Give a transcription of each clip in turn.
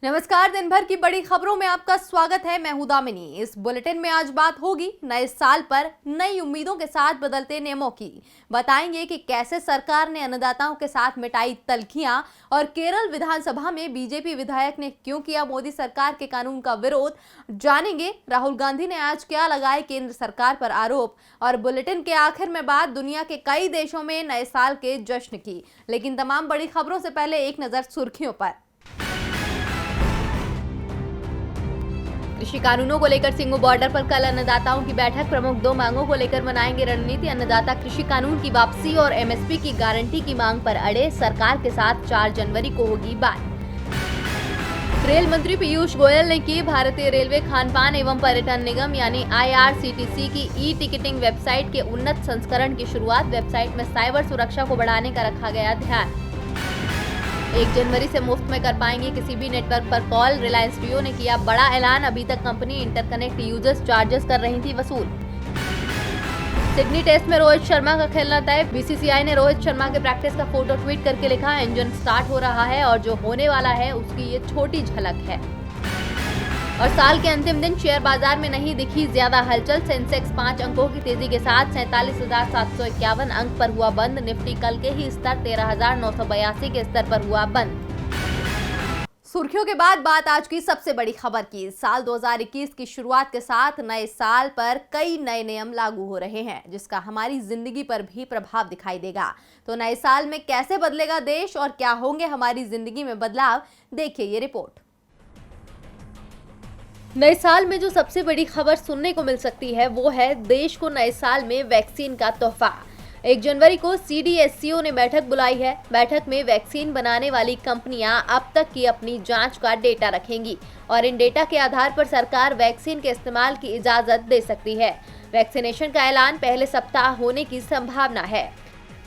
नमस्कार। दिन भर की बड़ी खबरों में आपका स्वागत है। मैं हूं दामिनी। इस बुलेटिन में आज बात होगी नए साल पर नई उम्मीदों के साथ बदलते नियमों की। बताएंगे कि कैसे सरकार ने अन्नदाताओं के साथ मिटाई तल्खियां और केरल विधानसभा में बीजेपी विधायक ने क्यों किया मोदी सरकार के कानून का विरोध। जानेंगे राहुल गांधी ने आज क्या लगाए केंद्र सरकार पर आरोप। और बुलेटिन के आखिर में बात दुनिया के कई देशों में नए साल के जश्न की। लेकिन तमाम बड़ी खबरों से पहले एक नजर सुर्खियों पर। कृषि कानूनों को लेकर सिंगू बॉर्डर पर कल अन्नदाताओं की बैठक। प्रमुख दो मांगों को लेकर बनाएंगे रणनीति। अन्नदाता कृषि कानून की वापसी और एमएसपी की गारंटी की मांग पर अड़े। सरकार के साथ 4 जनवरी को होगी बात। रेल मंत्री पीयूष गोयल ने की भारतीय रेलवे खानपान एवं पर्यटन निगम यानी IRCTC की ई टिकटिंग वेबसाइट के उन्नत संस्करण की शुरुआत। वेबसाइट में साइबर सुरक्षा को बढ़ाने का रखा गया ध्यान। 1 जनवरी से मुफ्त में कर पाएंगे किसी भी नेटवर्क पर कॉल। रिलायंस जियो ने किया बड़ा ऐलान। अभी तक कंपनी इंटरकनेक्ट यूजर्स चार्जेस कर रही थी वसूल। सिडनी टेस्ट में रोहित शर्मा का खेलना तय। बीसीसीआई ने रोहित शर्मा के प्रैक्टिस का फोटो ट्वीट करके लिखा, इंजन स्टार्ट हो रहा है और जो होने वाला है उसकी ये छोटी झलक है। और साल के अंतिम दिन शेयर बाजार में नहीं दिखी ज्यादा हलचल। सेंसेक्स 5 अंकों की तेजी के साथ 47,751 अंक पर हुआ बंद। निफ्टी कल के ही स्तर 13,982 के स्तर पर हुआ बंद। सुर्खियों के बाद बात आज की सबसे बड़ी खबर की। साल 2021 की शुरुआत के साथ नए साल पर कई नए नियम लागू हो रहे हैं, जिसका हमारी जिंदगी पर भी प्रभाव दिखाई देगा। तो नए साल में कैसे बदलेगा देश और क्या होंगे हमारी जिंदगी में बदलाव, देखिए ये रिपोर्ट। नए साल में जो सबसे बड़ी खबर सुनने को मिल सकती है वो है देश को नए साल में वैक्सीन का तोहफा। 1 जनवरी को CDSCO ने बैठक बुलाई है। बैठक में वैक्सीन बनाने वाली कंपनियां अब तक की अपनी जांच का डेटा रखेंगी और इन डेटा के आधार पर सरकार वैक्सीन के इस्तेमाल की इजाजत दे सकती है। वैक्सीनेशन का ऐलान पहले सप्ताह होने की संभावना है।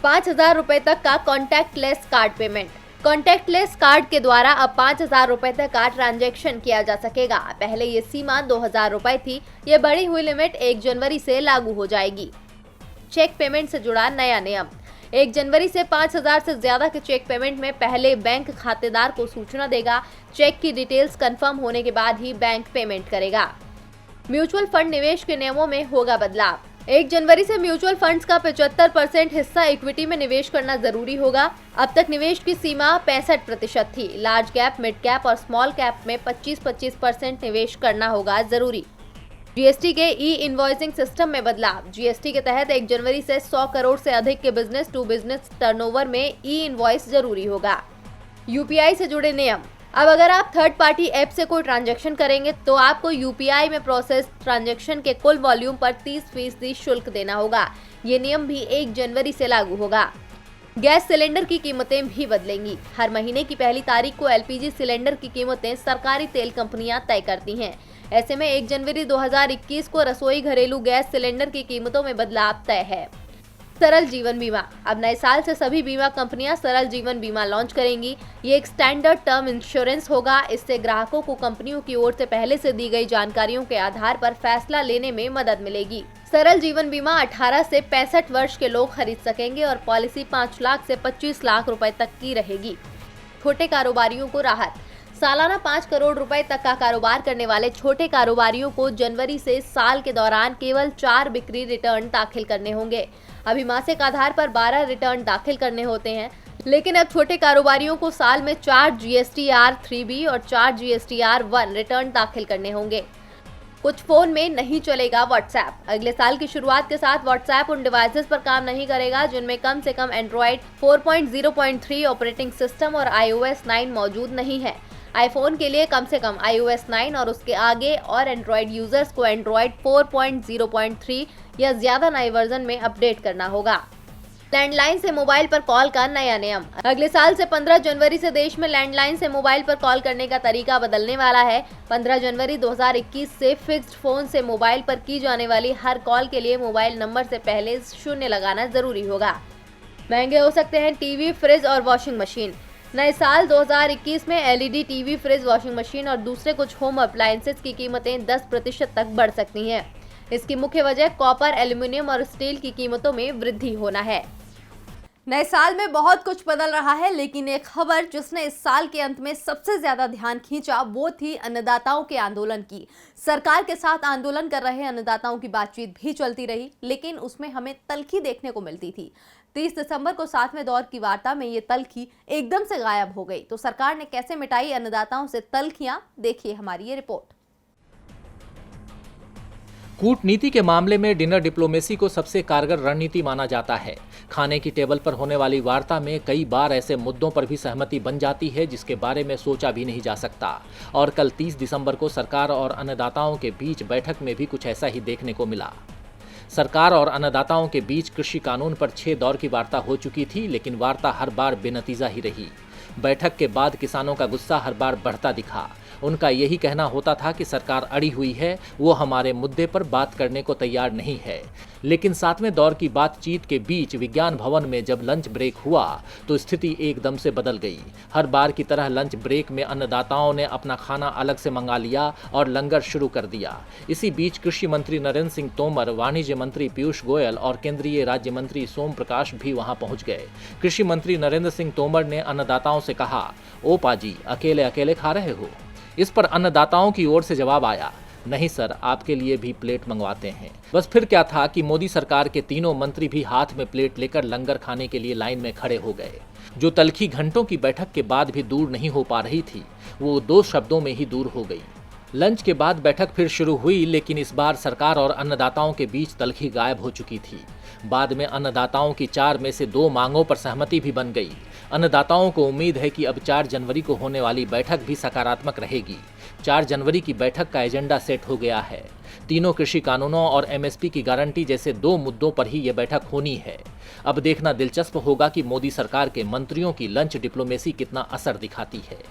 5,000 रुपए तक का contactless card payment. Contactless card के द्वारा अब 5,000 रुपए तक का ट्रांजैक्शन किया जा सकेगा। पहले ये सीमा 2,000 रुपए थी। ये बढ़ी हुई लिमिट 1 जनवरी से लागू हो जाएगी। चेक पेमेंट से जुड़ा नया नियम। 1 जनवरी से 5,000 से ज्यादा के चेक पेमेंट में पहले बैंक खातेदार को सूचना देगा। चेक की डिटेल्स कंफर्म होने के बाद ही बैंक पेमेंट करेगा। म्यूचुअल फंड निवेश के नियमों में होगा बदलाव। 1 जनवरी से म्यूचुअल फंड्स का 75% हिस्सा इक्विटी में निवेश करना जरूरी होगा। अब तक निवेश की सीमा 65% थी। लार्ज कैप, मिड कैप और स्मॉल कैप में 25% निवेश करना होगा जरूरी। जीएसटी के ई इनवॉइसिंग सिस्टम में बदलाव। जीएसटी के तहत 1 जनवरी से 100 करोड़ से अधिक के बिजनेस टू बिजनेस टर्नओवर में ई इनवॉइस जरूरी होगा। यूपीआई से जुड़े नियम। अब अगर आप थर्ड पार्टी ऐप से कोई ट्रांजैक्शन करेंगे तो आपको यूपीआई में प्रोसेस ट्रांजैक्शन के कुल वॉल्यूम पर 30% शुल्क देना होगा। ये नियम भी 1 जनवरी से लागू होगा। गैस सिलेंडर की कीमतें भी बदलेंगी। हर महीने की पहली तारीख को एलपीजी सिलेंडर की कीमतें सरकारी तेल कंपनियां तय करती हैं। ऐसे में 1 जनवरी 2021 को रसोई घरेलू गैस सिलेंडर की कीमतों में बदलाव तय है। सरल जीवन बीमा। अब नए साल से सभी बीमा कंपनियां सरल जीवन बीमा लॉन्च करेंगी। ये एक स्टैंडर्ड टर्म इंश्योरेंस होगा। इससे ग्राहकों को कंपनियों की ओर से पहले से दी गई जानकारियों के आधार पर फैसला लेने में मदद मिलेगी। सरल जीवन बीमा 18 से 65 वर्ष के लोग खरीद सकेंगे और पॉलिसी 5 लाख से 25 लाख रुपए तक की रहेगी। छोटे कारोबारियों को राहत। सालाना 5 करोड़ रुपए तक का कारोबार करने वाले छोटे कारोबारियों को जनवरी से साल के दौरान केवल 4 बिक्री रिटर्न दाखिल करने होंगे। अभी मासिक आधार पर 12 रिटर्न दाखिल करने होते हैं, लेकिन अब छोटे कारोबारियों को साल में 4 GSTR 3B और 4 GSTR 1 रिटर्न दाखिल करने होंगे। कुछ फोन में नहीं चलेगा व्हाट्सएप। अगले साल की शुरुआत के साथ व्हाट्सएप उन डिवाइसेस पर काम नहीं करेगा जिनमें कम से कम एंड्रॉइड 4.0.3 ऑपरेटिंग सिस्टम और iOS 9 मौजूद नहीं है। आईफोन के लिए कम से कम iOS 9 और उसके आगे और एंड्रॉइड यूजर्स को एंड्रॉइड 4.0.3 या ज्यादा नए वर्जन में अपडेट करना होगा। लैंडलाइन से मोबाइल पर कॉल का नया नियम। अगले साल से 15 जनवरी से देश में लैंडलाइन से मोबाइल पर कॉल करने का तरीका बदलने वाला है। 15 जनवरी 2021 से फिक्स्ड फोन से मोबाइल पर की जाने वाली हर कॉल के लिए मोबाइल नंबर से पहले 0 लगाना जरूरी होगा। महंगे हो सकते हैं टीवी, फ्रिज और वॉशिंग मशीन। नए साल 2021 में LED TV, fridge, washing machine और दूसरे कुछ होम अप्लायंसेस की कीमतें 10% तक बढ़ सकती हैं। इसकी मुख्य वजह कॉपर, एल्यूमिनियम और स्टील की कीमतों में वृद्धि होना है। नए साल में बहुत कुछ बदल रहा है, लेकिन एक खबर जिसने इस साल के अंत में सबसे ज्यादा ध्यान खींचा वो थी अन्नदाताओं के आंदोलन की। सरकार के साथ आंदोलन कर रहे अन्नदाताओं की बातचीत भी चलती रही, लेकिन उसमें हमें तल्खी देखने को मिलती थी। 30 दिसंबर को 7वें दौर की वार्ता में ये तल्खी एकदम से गायब हो गई। तो सरकार ने कैसे मिटाई अन्नदाताओं से तल्खियां, देखिए हमारी ये रिपोर्ट। कूटनीति के मामले में डिनर डिप्लोमेसी को सबसे कारगर रणनीति माना जाता है। खाने की टेबल पर होने वाली वार्ता में कई बार ऐसे मुद्दों पर भी सहमति बन जाती है जिसके बारे में सोचा भी नहीं जा सकता। और कल 30 दिसंबर को सरकार और अन्नदाताओं के बीच बैठक में भी कुछ ऐसा ही देखने को मिला। सरकार और अन्नदाताओं के बीच कृषि कानून पर 6 दौर की वार्ता हो चुकी थी, लेकिन वार्ता हर बार बेनतीजा ही रही। बैठक के बाद किसानों का गुस्सा हर बार बढ़ता दिखा। उनका यही कहना होता था कि सरकार अड़ी हुई है, वो हमारे मुद्दे पर बात करने को तैयार नहीं है। लेकिन 7वें दौर की बातचीत के बीच विज्ञान भवन में जब लंच ब्रेक हुआ तो स्थिति एकदम से बदल गई। हर बार की तरह लंच ब्रेक में अन्नदाताओं ने अपना खाना अलग से मंगा लिया और लंगर शुरू कर दिया। इसी बीच कृषि मंत्री नरेंद्र सिंह तोमर, वाणिज्य मंत्री पीयूष गोयल और केंद्रीय राज्य मंत्री सोम प्रकाश भी वहां पहुंच गए। कृषि मंत्री नरेंद्र सिंह तोमर ने अन्नदाताओं से कहा, ओ पाजी, अकेले अकेले खा रहे हो? इस पर अन्नदाताओं की ओर से जवाब आया, नहीं सर, आपके लिए भी प्लेट मंगवाते हैं। बस फिर क्या था कि मोदी सरकार के तीनों मंत्री भी हाथ में प्लेट लेकर लंगर खाने के लिए लाइन में खड़े हो गए। जो तल्खी घंटों की बैठक के बाद भी दूर नहीं हो पा रही थी, वो 2 शब्दों में ही दूर हो गई। लंच के बाद बैठक फिर शुरू हुई, लेकिन इस बार सरकार और अन्नदाताओं के बीच तल्खी गायब हो चुकी थी। बाद में अन्नदाताओं की 4 में से 2 मांगों पर सहमति भी बन गई। अन्नदाताओं को उम्मीद है कि अब 4 जनवरी को होने वाली बैठक भी सकारात्मक रहेगी। 4 जनवरी की बैठक का एजेंडा सेट हो गया है। तीनों कृषि कानूनों और एमएसपी की गारंटी जैसे 2 मुद्दों पर ही ये बैठक होनी है। अब देखना दिलचस्प होगा कि मोदी सरकार के मंत्रियों की लंच डिप्लोमेसी कितना असर दिखाती है।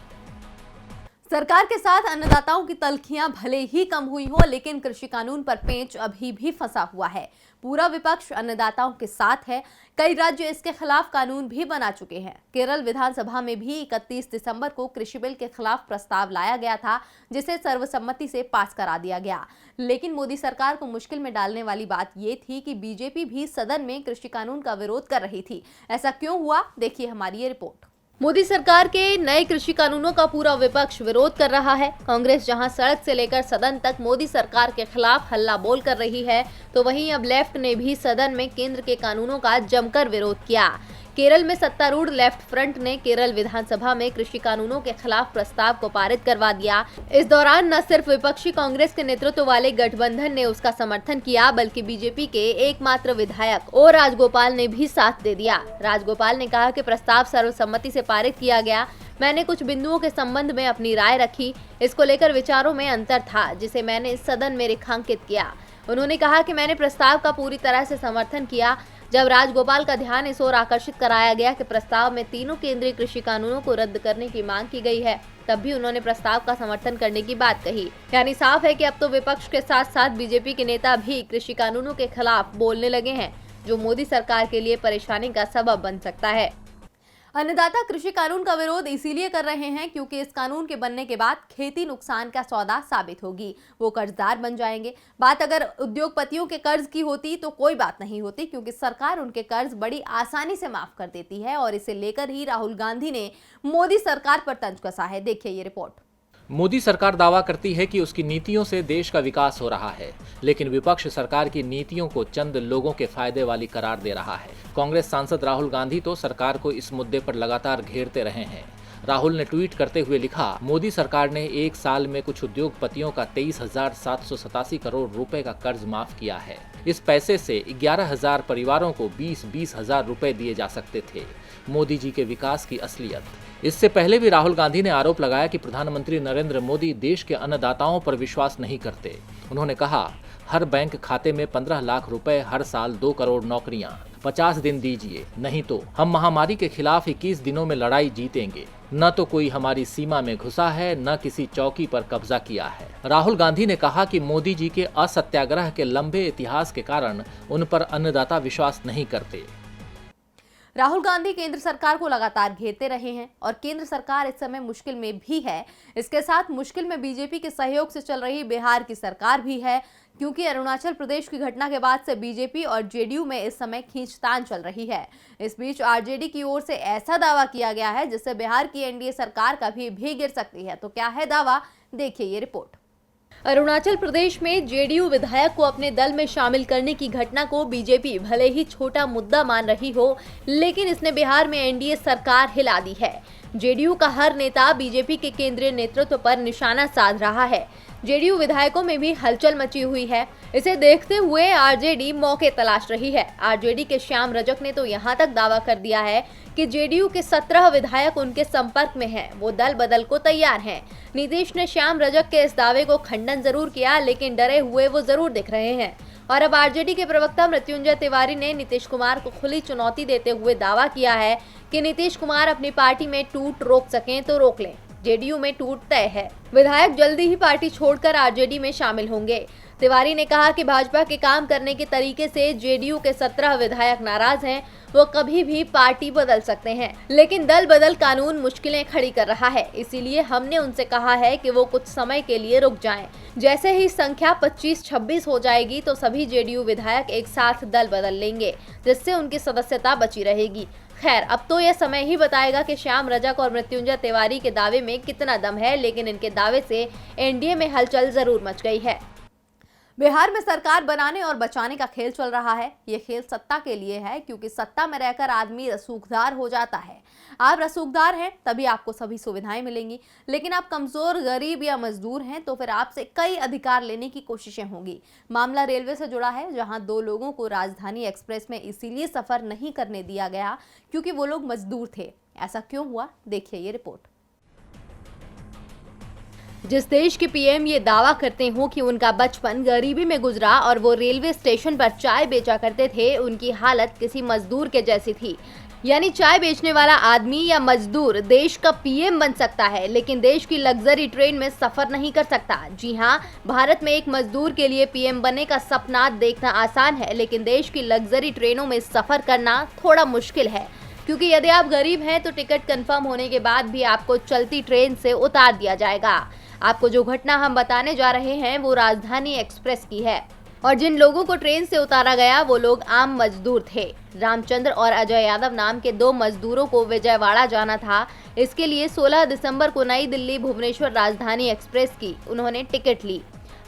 सरकार के साथ अन्नदाताओं की तल्खियां भले ही कम हुई हो, लेकिन कृषि कानून पर पेंच अभी भी फंसा हुआ है। पूरा विपक्ष अन्नदाताओं के साथ है। कई राज्य इसके खिलाफ कानून भी बना चुके हैं। केरल विधानसभा में भी 31 दिसंबर को कृषि बिल के खिलाफ प्रस्ताव लाया गया था, जिसे सर्वसम्मति से पास करा दिया गया। लेकिन मोदी सरकार को मुश्किल में डालने वाली बात ये थी कि बीजेपी भी सदन में कृषि कानून का विरोध कर रही थी। ऐसा क्यों हुआ, देखिए हमारी ये रिपोर्ट। मोदी सरकार के नए कृषि कानूनों का पूरा विपक्ष विरोध कर रहा है। कांग्रेस जहां सड़क से लेकर सदन तक मोदी सरकार के खिलाफ हल्ला बोल कर रही है, तो वहीं अब लेफ्ट ने भी सदन में केंद्र के कानूनों का जमकर विरोध किया। केरल में सत्तारूढ़ लेफ्ट फ्रंट ने केरल विधानसभा में कृषि कानूनों के खिलाफ प्रस्ताव को पारित करवा दिया। इस दौरान न सिर्फ विपक्षी कांग्रेस के नेतृत्व वाले गठबंधन ने उसका समर्थन किया, बल्कि बीजेपी के एकमात्र विधायक ओ राजगोपाल ने भी साथ दे दिया। राजगोपाल ने कहा कि प्रस्ताव सर्वसम्मति से पारित किया गया। मैंने कुछ बिंदुओं के संबंध में अपनी राय रखी। इसको लेकर विचारों में अंतर था, जिसे मैंने सदन में रेखांकित किया। उन्होंने कहा कि मैंने प्रस्ताव का पूरी तरह से समर्थन किया। जब राजगोपाल का ध्यान इस ओर आकर्षित कराया गया कि प्रस्ताव में तीनों केंद्रीय कृषि कानूनों को रद्द करने की मांग की गई है, तब भी उन्होंने प्रस्ताव का समर्थन करने की बात कही। यानी साफ है कि अब तो विपक्ष के साथ साथ बीजेपी के नेता भी कृषि कानूनों के खिलाफ बोलने लगे हैं, जो मोदी सरकार के लिए परेशानी का सबब बन सकता है। अन्नदाता कृषि कानून का विरोध इसीलिए कर रहे हैं क्योंकि इस कानून के बनने के बाद खेती नुकसान का सौदा साबित होगी। वो कर्जदार बन जाएंगे। बात अगर उद्योगपतियों के कर्ज की होती तो कोई बात नहीं होती, क्योंकि सरकार उनके कर्ज बड़ी आसानी से माफ कर देती है। और इसे लेकर ही राहुल गांधी ने मोदी सरकार पर तंज कसा है। देखिए ये रिपोर्ट। मोदी सरकार दावा करती है कि उसकी नीतियों से देश का विकास हो रहा है, लेकिन विपक्ष सरकार की नीतियों को चंद लोगों के फायदे वाली करार दे रहा है। कांग्रेस सांसद राहुल गांधी तो सरकार को इस मुद्दे पर लगातार घेरते रहे हैं। राहुल ने ट्वीट करते हुए लिखा, मोदी सरकार ने 1 साल में कुछ उद्योगपतियों का 23,787 करोड़ रुपए का कर्ज माफ किया है। इस पैसे से 11,000 परिवारों को 20-20 हजार रुपए दिए जा सकते थे। मोदी जी के विकास की असलियत। इससे पहले भी राहुल गांधी ने आरोप लगाया कि प्रधानमंत्री नरेंद्र मोदी देश के अन्नदाताओं पर विश्वास नहीं करते। उन्होंने कहा, हर बैंक खाते में 15 लाख रुपए, हर साल 2 करोड़ नौकरियां, 50 दिन दीजिए, नहीं तो हम महामारी के खिलाफ 21 दिनों में लड़ाई जीतेंगे। न तो कोई हमारी सीमा में घुसा है, न किसी चौकी पर कब्जा किया है। राहुल गांधी ने कहा कि मोदी जी के असत्याग्रह के लंबे इतिहास के कारण उन पर अन्नदाता विश्वास नहीं करते। राहुल गांधी केंद्र सरकार को लगातार घेरते रहे हैं और केंद्र सरकार इस समय मुश्किल में भी है। इसके साथ मुश्किल में बीजेपी के सहयोग से चल रही बिहार की सरकार भी है, क्योंकि अरुणाचल प्रदेश की घटना के बाद से बीजेपी और जेडीयू में इस समय खींचतान चल रही है। इस बीच आरजेडी की ओर से ऐसा दावा किया गया है जिससे बिहार की एनडीए सरकार कभी भी गिर सकती है। तो क्या है दावा, देखिए ये रिपोर्ट। अरुणाचल प्रदेश में जेडीयू विधायक को अपने दल में शामिल करने की घटना को बीजेपी भले ही छोटा मुद्दा मान रही हो, लेकिन इसने बिहार में एनडीए सरकार हिला दी है। जेडीयू का हर नेता बीजेपी के केंद्रीय नेतृत्व पर निशाना साध रहा है। जेडीयू विधायकों में भी हलचल मची हुई है। इसे देखते हुए आरजेडी मौके तलाश रही है। आरजेडी के श्याम रजक ने तो यहां तक दावा कर दिया है कि जेडीयू के 17 विधायक उनके संपर्क में हैं, वो दल बदल को तैयार हैं। नीतीश ने श्याम रजक के इस दावे को खंडन जरूर किया, लेकिन डरे हुए वो जरूर दिख रहे हैं। और अब आरजेडी के प्रवक्ता मृत्युंजय तिवारी ने नीतीश कुमार को खुली चुनौती देते हुए दावा किया है कि नीतीश कुमार अपनी पार्टी में टूट रोक सकें तो रोक लें। जेडीयू में टूट तय है। विधायक जल्दी ही पार्टी छोड़कर आरजेडी में शामिल होंगे। तिवारी ने कहा कि भाजपा के काम करने के तरीके से जेडीयू के 17 विधायक नाराज हैं। वो कभी भी पार्टी बदल सकते हैं, लेकिन दल बदल कानून मुश्किलें खड़ी कर रहा है। इसीलिए हमने उनसे कहा है कि वो कुछ समय के लिए रुक जाएं। जैसे ही संख्या 25-26 हो जाएगी तो सभी जेडीयू विधायक एक साथ दल बदल लेंगे, जिससे उनकी सदस्यता बची रहेगी। खैर, अब तो यह समय ही बताएगा कि श्याम रजक और मृत्युंजय तिवारी के दावे में कितना दम है, लेकिन इनके दावे से एनडीए में हलचल जरूर मच गई है। बिहार में सरकार बनाने और बचाने का खेल चल रहा है। ये खेल सत्ता के लिए है, क्योंकि सत्ता में रहकर आदमी रसूखदार हो जाता है। आप रसूखदार हैं तभी आपको सभी सुविधाएं मिलेंगी, लेकिन आप कमजोर, गरीब या मजदूर हैं तो फिर आपसे कई अधिकार लेने की कोशिशें होंगी। मामला रेलवे से जुड़ा है, जहां 2 लोगों को राजधानी एक्सप्रेस में इसीलिए सफर नहीं करने दिया गया क्योंकि वो लोग मजदूर थे। ऐसा क्यों हुआ, देखिए ये रिपोर्ट। जिस देश के पीएम ये दावा करते हो कि उनका बचपन गरीबी में गुजरा और वो रेलवे स्टेशन पर चाय बेचा करते थे, उनकी हालत किसी मजदूर के जैसी थी। यानी चाय बेचने वाला आदमी या मजदूर देश का पीएम बन सकता है, लेकिन देश की लग्जरी ट्रेन में सफर नहीं कर सकता। जी हाँ, भारत में एक मजदूर के लिए पीएम बनने का सपना देखना आसान है, लेकिन देश की लग्जरी ट्रेनों में सफर करना थोड़ा मुश्किल है, क्योंकि यदि आप गरीब हैं तो टिकट कंफर्म होने के बाद भी आपको चलती ट्रेन से उतार दिया जाएगा। आपको जो घटना हम बताने जा रहे हैं वो राजधानी एक्सप्रेस की है, और जिन लोगों को ट्रेन से उतारा गया वो लोग आम मजदूर थे। रामचंद्र और अजय यादव नाम के 2 मजदूरों को विजयवाड़ा जाना था। इसके लिए 16 दिसंबर को नई दिल्ली भुवनेश्वर राजधानी एक्सप्रेस की उन्होंने टिकट ली।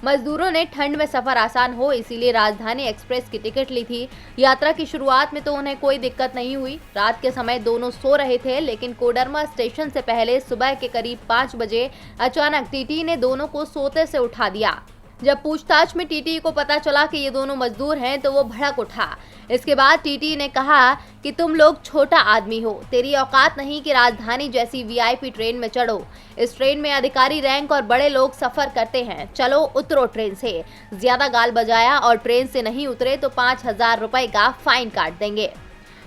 मजदूरों ने ठंड में सफर आसान हो इसीलिए राजधानी एक्सप्रेस की टिकट ली थी। यात्रा की शुरुआत में तो उन्हें कोई दिक्कत नहीं हुई। रात के समय दोनों सो रहे थे, लेकिन कोडरमा स्टेशन से पहले सुबह के करीब 5 बजे अचानक टीटी ने दोनों को सोते से उठा दिया। जब पूछताछ में टीटी को पता चला कि ये दोनों मजदूर हैं तो वो भड़क उठा। इसके बाद टीटी ने कहा कि तुम लोग छोटा आदमी हो, तेरी औकात नहीं कि राजधानी जैसी वीआईपी ट्रेन में चढ़ो। इस ट्रेन में अधिकारी रैंक और बड़े लोग सफर करते हैं, चलो उतरो ट्रेन से। ज्यादा गाल बजाया और ट्रेन से नहीं उतरे तो 5000 रुपए का फाइन काट देंगे।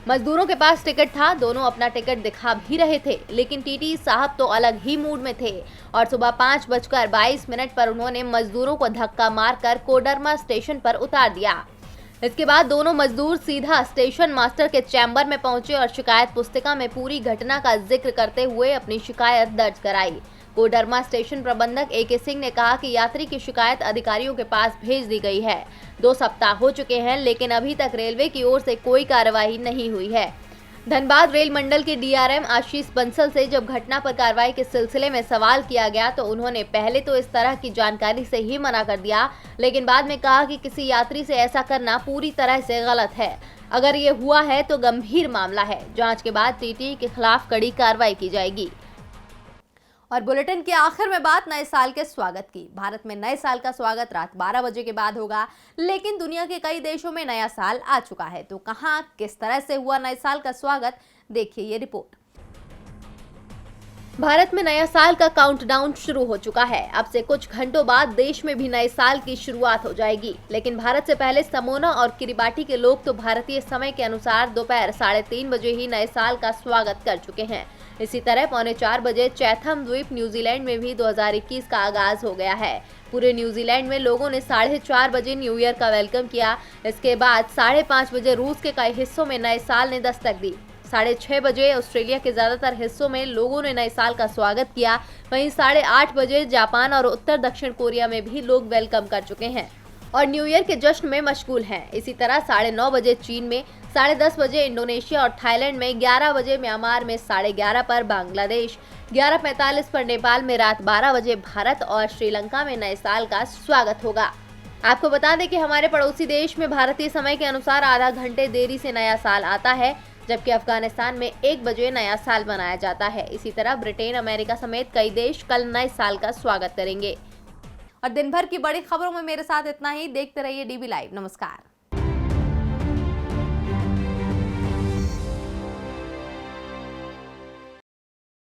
मजदूरों के पास टिकट था, दोनों अपना टिकट दिखा भी रहे थे, लेकिन टीटी साहब तो अलग ही मूड में थे और सुबह 5:22 पर उन्होंने मजदूरों को धक्का मारकर कोडरमा स्टेशन पर उतार दिया। इसके बाद दोनों मजदूर सीधा स्टेशन मास्टर के चैम्बर में पहुंचे और शिकायत पुस्तिका में पूरी घटना का जिक्र करते हुए अपनी शिकायत दर्ज कराई। कोडरमा स्टेशन प्रबंधक AK सिंह ने कहा कि यात्री की शिकायत अधिकारियों के पास भेज दी गई है। 2 सप्ताह हो चुके हैं, लेकिन अभी तक रेलवे की ओर से कोई कार्रवाई नहीं हुई है। धनबाद रेल मंडल के DRM आशीष बंसल से जब घटना पर कार्रवाई के सिलसिले में सवाल किया गया तो उन्होंने पहले तो इस तरह की जानकारी से ही मना कर दिया, लेकिन बाद में कहा कि किसी यात्री से ऐसा करना पूरी तरह से गलत है। अगर ये हुआ है तो गंभीर मामला है। जांच के बाद टीटी के खिलाफ कड़ी कार्रवाई की जाएगी। और बुलेटिन के आखिर में बात नए साल के स्वागत की। भारत में नए साल का स्वागत रात 12 बजे के बाद होगा, लेकिन दुनिया के कई देशों में नया साल आ चुका है। तो कहां, किस तरह से हुआ नए साल का स्वागत, देखिए ये रिपोर्ट। भारत में नया साल का काउंटडाउन शुरू हो चुका है। अब से कुछ घंटों बाद देश में भी नए साल की शुरुआत हो जाएगी, लेकिन भारत से पहले समोना और किरिबाटी के लोग तो भारतीय समय के अनुसार दोपहर 3:30 बजे ही नए साल का स्वागत कर चुके हैं। इसी तरह 3:45 बजे चैथम द्वीप न्यूजीलैंड में भी 2021 का आगाज हो गया है। पूरे न्यूजीलैंड में लोगों ने 4:30 बजे न्यू ईयर का वेलकम किया। इसके बाद 5:30 बजे रूस के कई हिस्सों में नए साल ने दस्तक दी। 6:30 बजे ऑस्ट्रेलिया के ज्यादातर हिस्सों में लोगों ने नए साल का स्वागत किया। वहीं 8:30 बजे जापान और उत्तर दक्षिण कोरिया में भी लोग वेलकम कर चुके हैं और न्यू ईयर के जश्न में मशगूल हैं। इसी तरह 9:30 बजे चीन में, 10:30 बजे इंडोनेशिया और थाईलैंड में, 11 बजे म्यांमार में, 11:30 पर बांग्लादेश, 11:45 पर नेपाल में, रात 12 बजे भारत और श्रीलंका में नए साल का स्वागत होगा। आपको बता दें कि हमारे पड़ोसी देश में भारतीय समय के अनुसार आधा घंटे देरी से नया साल आता है, जबकि अफगानिस्तान में 1 बजे नया साल मनाया जाता है। इसी तरह ब्रिटेन, अमेरिका समेत कई देश कल नए साल का स्वागत करेंगे। और दिन भर की बड़ी खबरों में मेरे साथ इतना ही। देखते रहिए DB लाइव। नमस्कार।